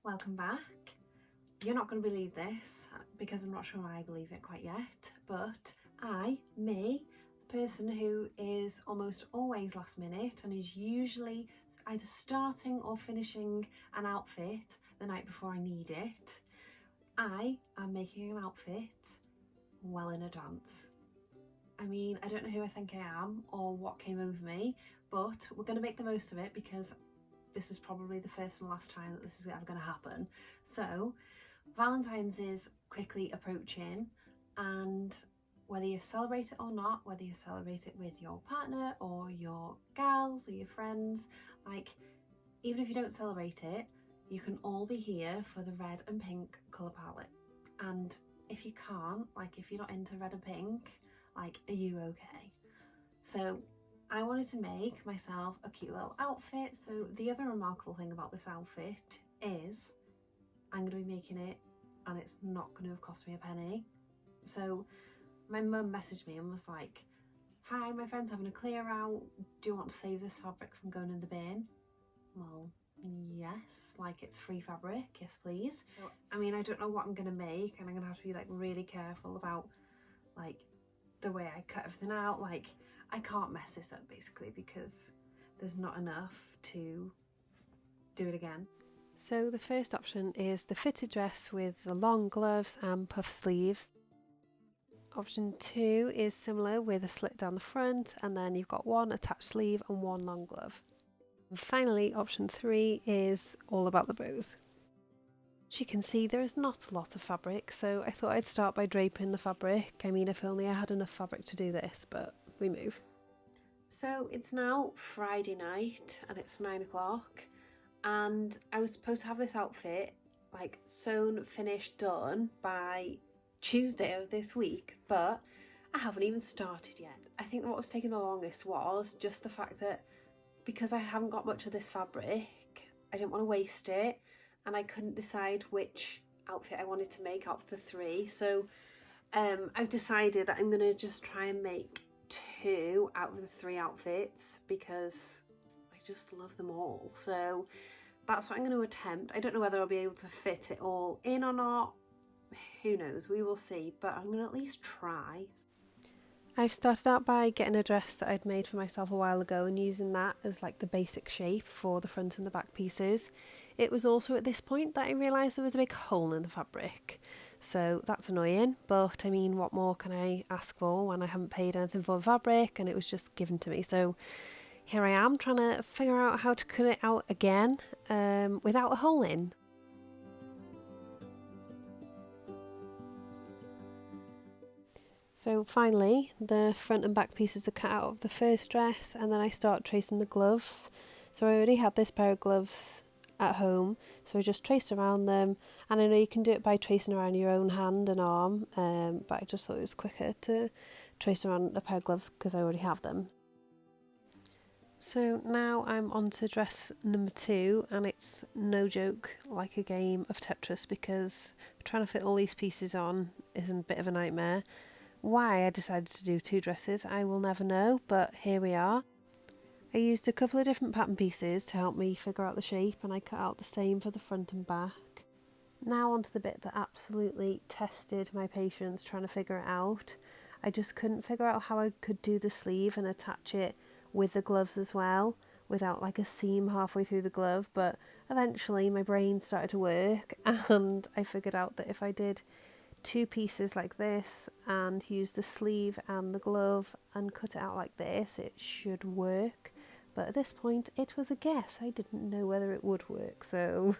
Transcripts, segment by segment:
welcome back. You're not going to believe this because I'm not sure I believe it quite yet, but the person who is almost always last minute and is usually either starting or finishing an outfit the night before I need it, I am making an outfit well in advance. I mean, I don't know who I think I am or what came over me, but we're going to make the most of it because this is probably the first and last time that this is ever going to happen. So Valentine's is quickly approaching, and whether you celebrate it or not, whether you celebrate it with your partner or your gals or your friends, like even if you don't celebrate it, you can all be here for the red and pink colour palette. And if you can't, like if you're not into red and pink, like are you okay? So I wanted to make myself a cute little outfit. So the other remarkable thing about this outfit is I'm going to be making it and it's not going to have cost me a penny. So my mum messaged me and was like, hi, my friend's having a clear out. Do you want to save this fabric from going in the bin? Well, yes, like it's free fabric, yes please. I mean, I don't know what I'm going to make and I'm going to have to be like really careful about like the way I cut everything out. Like I can't mess this up basically because there's not enough to do it again. So the first option is the fitted dress with the long gloves and puff sleeves. Option 2 is similar with a slit down the front, and then you've got one attached sleeve and one long glove. And finally, option 3 is all about the bows. As you can see, there is not a lot of fabric, so I thought I'd start by draping the fabric. I mean, if only I had enough fabric to do this, but we move. So it's now Friday night and it's 9 o'clock. And I was supposed to have this outfit like sewn, finished, done by Tuesday of this week, but I haven't even started yet. I think what was taking the longest was just the fact that because I haven't got much of this fabric, I didn't want to waste it, and I couldn't decide which outfit I wanted to make out of the 3. So I've decided that I'm going to just try and make 2 out of the 3 outfits because I just love them all. So that's what I'm going to attempt. I don't know whether I'll be able to fit it all in or not. Who knows? We will see, but I'm going to at least try. I've started out by getting a dress that I'd made for myself a while ago and using that as like the basic shape for the front and the back pieces. It was also at this point that I realised there was a big hole in the fabric. So that's annoying, but I mean, what more can I ask for when I haven't paid anything for the fabric and it was just given to me? So here I am trying to figure out how to cut it out again without a hole in. So finally, the front and back pieces are cut out of the first dress, and then I start tracing the gloves. So I already had this pair of gloves at home, so I just traced around them, and I know you can do it by tracing around your own hand and arm, but I just thought it was quicker to trace around a pair of gloves because I already have them. So now I'm on to dress number 2, and it's no joke like a game of Tetris because trying to fit all these pieces on is a bit of a nightmare. Why I decided to do 2 dresses I will never know, but here we are. I used a couple of different pattern pieces to help me figure out the shape, and I cut out the same for the front and back. Now onto the bit that absolutely tested my patience trying to figure it out. I just couldn't figure out how I could do the sleeve and attach it with the gloves as well without like a seam halfway through the glove, but eventually my brain started to work and I figured out that if I did 2 pieces like this and use the sleeve and the glove and cut it out like this, it should work. But at this point it was a guess. I didn't know whether it would work, so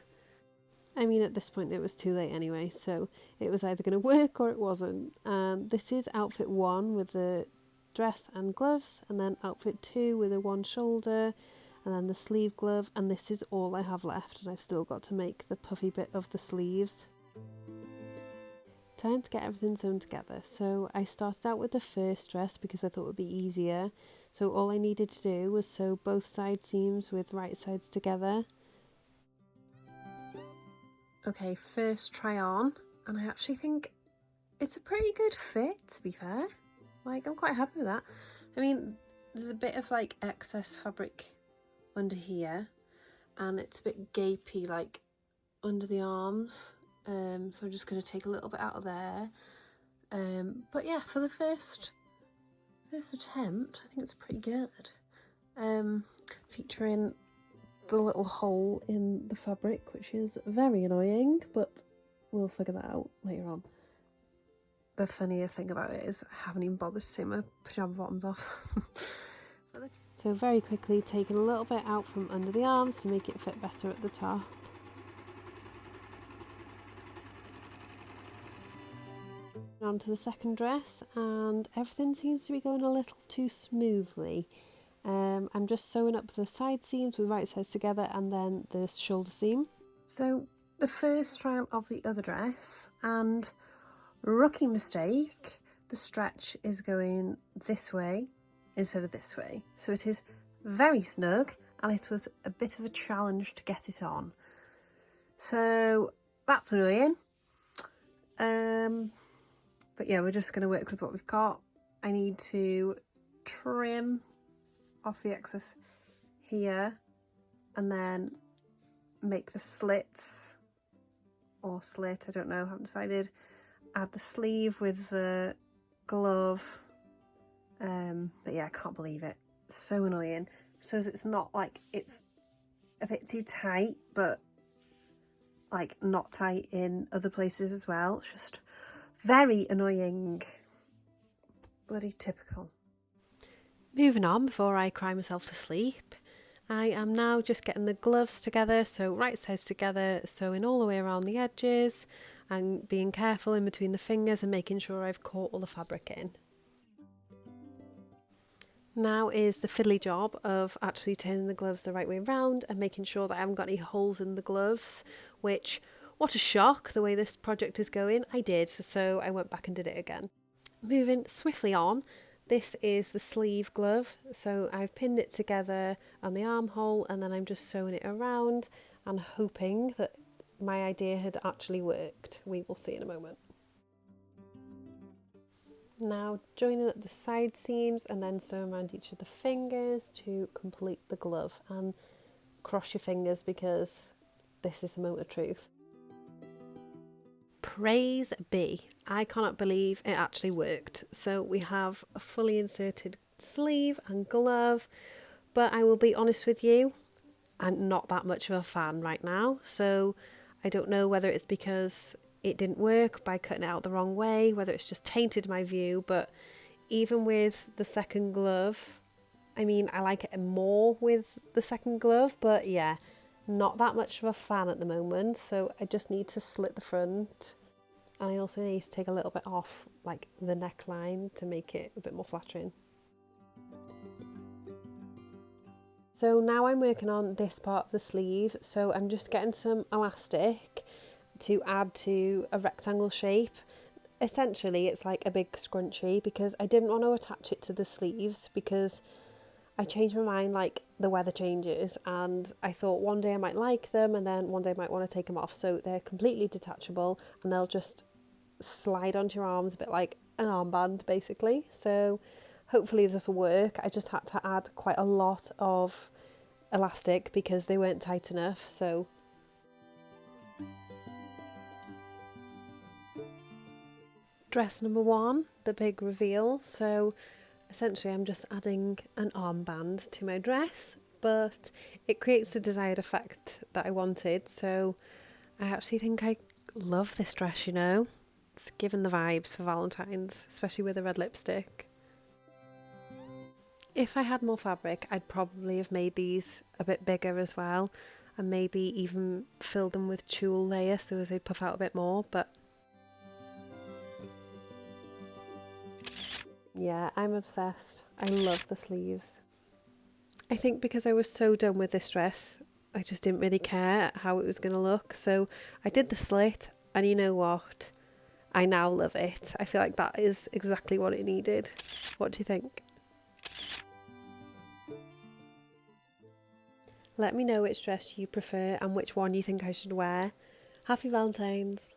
I mean at this point it was too late anyway, so it was either going to work or it wasn't. And this is outfit 1 with the dress and gloves, and then outfit 2 with a 1 shoulder and then the sleeve glove, and this is all I have left, and I've still got to make the puffy bit of the sleeves. Time to get everything sewn together. So I started out with the first dress because I thought it would be easier. So all I needed to do was sew both side seams with right sides together. Okay, first try on, and I actually think it's a pretty good fit, to be fair. Like, I'm quite happy with that. I mean, there's a bit of like excess fabric under here and it's a bit gapey like under the arms. So I'm just going to take a little bit out of there. But yeah, for the first attempt, I think it's pretty good. Featuring the little hole in the fabric, which is very annoying, but we'll figure that out later on. The funnier thing about it is I haven't even bothered to take my pyjama bottoms off. So very quickly taking a little bit out from under the arms to make it fit better at the top. On to the second dress, and everything seems to be going a little too smoothly. I'm just sewing up the side seams with right sides together and then the shoulder seam. So the first trial of the other dress, and rookie mistake, the stretch is going this way instead of this way. So it is very snug, and it was a bit of a challenge to get it on. So that's annoying. But yeah, we're just going to work with what we've got. I need to trim off the excess here and then make the slits, or slit, I don't know, haven't decided. Add the sleeve with the glove. But yeah, I can't believe it. So annoying. So it's not like it's a bit too tight, but like not tight in other places as well. It's just very annoying. Bloody typical. Moving on before I cry myself to sleep, I am now just getting the gloves together, so right sides together, sewing all the way around the edges and being careful in between the fingers and making sure I've caught all the fabric in. Now is the fiddly job of actually turning the gloves the right way around and making sure that I haven't got any holes in the gloves, which, what a shock, the way this project is going. I did, so I went back and did it again. Moving swiftly on, this is the sleeve glove, so I've pinned it together on the armhole and then I'm just sewing it around and hoping that my idea had actually worked. We will see in a moment. Now joining up the side seams and then sewing around each of the fingers to complete the glove, and cross your fingers because this is the moment of truth. Praise be, I cannot believe it actually worked. So we have a fully inserted sleeve and glove, but I will be honest with you, I'm not that much of a fan right now. So I don't know whether it's because it didn't work by cutting it out the wrong way, whether it's just tainted my view, but even with the second glove, I mean, I like it more with the second glove, but yeah, not that much of a fan at the moment. So I just need to slit the front, and I also need to take a little bit off like the neckline to make it a bit more flattering. So now I'm working on this part of the sleeve, so I'm just getting some elastic to add to a rectangle shape. Essentially it's like a big scrunchie, because I didn't want to attach it to the sleeves because I changed my mind like the weather changes, and I thought one day I might like them and then one day I might want to take them off. So they're completely detachable and they'll just slide onto your arms, a bit like an armband basically. So hopefully this will work. I just had to add quite a lot of elastic because they weren't tight enough. So dress number one, the big reveal. So essentially I'm just adding an armband to my dress, but it creates the desired effect that I wanted. So I actually think I love this dress, you know. It's given the vibes for Valentine's, especially with a red lipstick. If I had more fabric, I'd probably have made these a bit bigger as well, and maybe even filled them with tulle layer so as they puff out a bit more, but yeah, I'm obsessed. I love the sleeves. I think because I was so done with this dress, I just didn't really care how it was going to look. So I did the slit, and you know what? I now love it. I feel like that is exactly what it needed. What do you think? Let me know which dress you prefer and which one you think I should wear. Happy Valentine's!